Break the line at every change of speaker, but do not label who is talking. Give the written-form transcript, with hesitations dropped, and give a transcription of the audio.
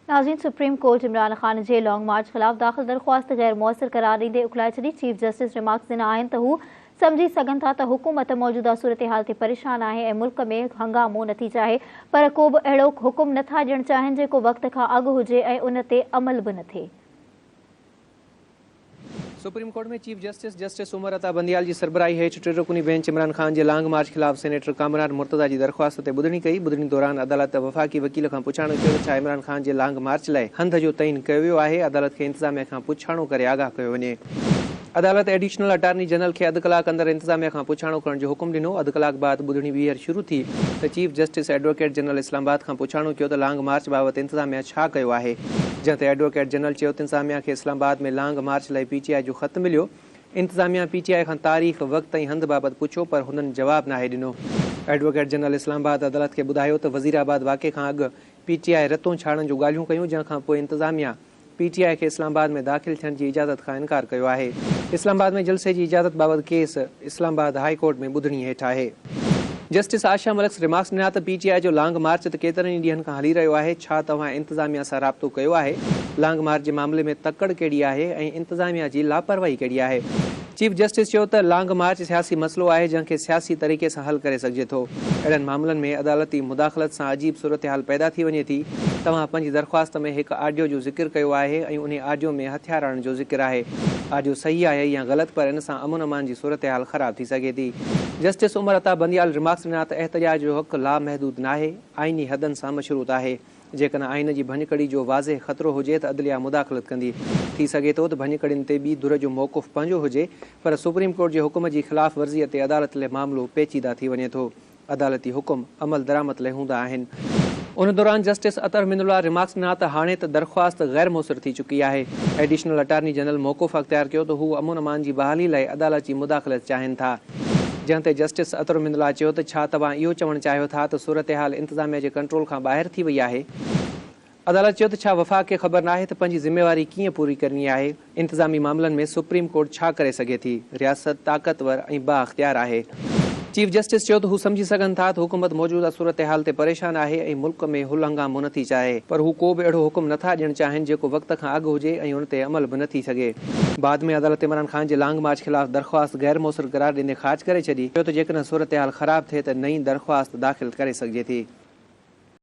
नाज़रीन, supreme court Imran Khan जे long मार्च ख़िलाफ़ दाख़िल दरख़्वास्त गैर मुअसर करार ॾींदे उखलाए छॾी। चीफ जस्टिस रिमार्क्स ॾिना आहिनि त हू सम्झी सघनि था त हुकूमत मौजूदा सूरत हाल ते परेशान आहे ऐं मुल्क में हंगामो नथी चाहे, पर को बि अहिड़ो हुकुम नथा ॾियणु चाहिनि जेको वक़्त खां अॻु हुजे ऐं उन ते अमल बि न थिए।
सुप्रीम कोर्ट में चीफ जस्टिस उमर अता बंदियाल जी सरबराही हेठि टे रुकनी बेंच इमरान ख़ान जे लॉन्ग मार्च ख़िलाफ़ सेनेटर कामरान मुर्तज़ा जी दरख़्वास्त ते ॿुधणी कई। ॿुधणी दौरान अदालत वफ़ाक़ी वकील खां पुछाणो कयो त छा इमरान ख़ान जे लॉन्ग मार्च लाइ हंध जो तइन कयो वियो आहे। अदालत खे इंतिज़ामिया खां पुछाणो करे आगाह कयो वञे। अदालत एडिशनल अटार्नी जनरल खे अधु कलाक अंदरि इंतिज़ामिया खां पुछाणो करण जो हुकुम ॾिनो। अधु कलाक बाद ॿुधणी ॿीहर शुरू थी त chief justice advocate general Islamabad खां पुछाणो कयो त लॉन्ग मार्च बाबति इंतिज़ामिया छा कयो आहे, जंहिं ते एडवोकेट जनरल चयो त इंतिज़ामिया खे इस्लामाबाद में लॉन्ग मार्च लाइ PTI जो ख़त मिलियो। इंतिज़ामिया PTI खां तारीख़ वक़्त ऐं हंधि बाबति पुछो, पर हुननि जवाबु नाहे ॾिनो। एडवोकेट जनरल इस्लामाबाद अदालत खे ॿुधायो त वज़ीराबाद वाक़े खां अॻु PTI रतो छाड़ण जूं ॻाल्हियूं कयूं, जंहिंखां पोइ इंतिज़ामिया PTI खे इस्लामाबाद में दाख़िल थियण जी इजाज़त खां इनकार कयो आहे। इस्लामाबाद में जलसे जी इजाज़त बाबति केस इस्लामाबाद हाई कोर्ट में ॿुधणी हेठि आहे। जस्टिस आशा मलिक रिमार्क्स ॾिना त PTI जो लॉन्ग मार्च त केतिरनि ई ॾींहंनि खां हली रहियो आहे। छा तव्हां इंतिज़ामिया सां राब्तो कयो आहे? लॉन्ग मार्च जे मामले में तकड़ कहिड़ी आहे ऐं इंतिज़ामिया जी लापरवाही कहिड़ी आहे? चीफ जस्टिस चयो त लॉन्ग मार्च सियासी मसइलो आहे जंहिंखे सियासी तरीक़े सां हल करे सघिजे थो। अहिड़नि मामलनि में अदालती मुदाख़लत सां अजीब सूरत हाल पैदा थी वञे थी। तव्हां पंहिंजी दरख़्वास्त में हिकु ऑडियो जो ज़िक्र कयो आहे ऐं उन ऑडियो में हथियार आणण जो ज़िक्र आहे। ऑडियो सही आहे या ग़लति, पर इन सां अमन अमान जी सूरत हाल ख़राब थी सघे थी। जस्टिस उमर अता बंदियाल रिमार्क्स ॾिना त एहतजाज जो हक़ लामहदूद नाहे, आइनी हदनि सां मशरूत आहे। जेकॾहिं आइन जी भञकड़ी जो वाज़े ख़तरो हुजे त अदलिया मुदाख़लत कंदी। थी सघे थो त भञकड़ियुनि ते ॿी धुर जो मौक़ुफ़ पंहिंजो हुजे, पर सुप्रीम कोर्ट जे हुकुम जी ख़िलाफ़ वर्ज़ीअ ते अदालत लाइ मामिलो पेचीदा थी वञे थो। अदालती हुकुम अमल दरामद लाइ हूंदा आहिनि। उन दौरान जस्टिस अतर मिनुल्लाह रिमार्क्स ॾिना त हाणे त दरख़्वास्त गैर मुसर थी चुकी आहे। एडिशनल अटार्नी जनरल मौक़ुफ़ अख़्तियार कयो त हू अमन अमान जी बहाली लाइ अदालत जी मुदाख़लत चाहिनि था, जंहिं ते जस्टिस अतर मिनुल्लाह चयो त छा तव्हां इहो चवणु चाहियो था त सूरत हाल इंतिज़ामिया जे कंट्रोल खां ॿाहिरि थी वई आहे? अदालत चयो त छा वफ़ाक़ खे ख़बर नाहे त पंहिंजी ज़िम्मेवारी कीअं पूरी करणी आहे? इंतिज़ामी मामलनि में सुप्रीम कोर्ट छा करे सघे थी? रियासत ताक़तवर ऐं बाअख़्तियार आहे। चीफ जस्टिस चयो त हू सम्झी सघनि था त हुकूमत मौजूदा सूरत हाल ते परेशान आहे ऐं मुल्क में हुल हंगामो नथी चाहे, पर हू को बि अहिड़ो हुकुम नथा ॾियणु चाहिनि जेको वक़्त खां अॻु हुजे ऐं उन ते अमल बि न थी सघे। बाद में अदालत इमरान ख़ान जे लॉन्ग मार्च ख़िलाफ़ दरख़्वास्त गैर मुअसर करार ॾींदे ख़ारिज करे छॾी। चयो त जेकॾहिं सूरत हाल ख़राब थिए त नई दरख़्वास्त दाख़िल करे सघिजे थी।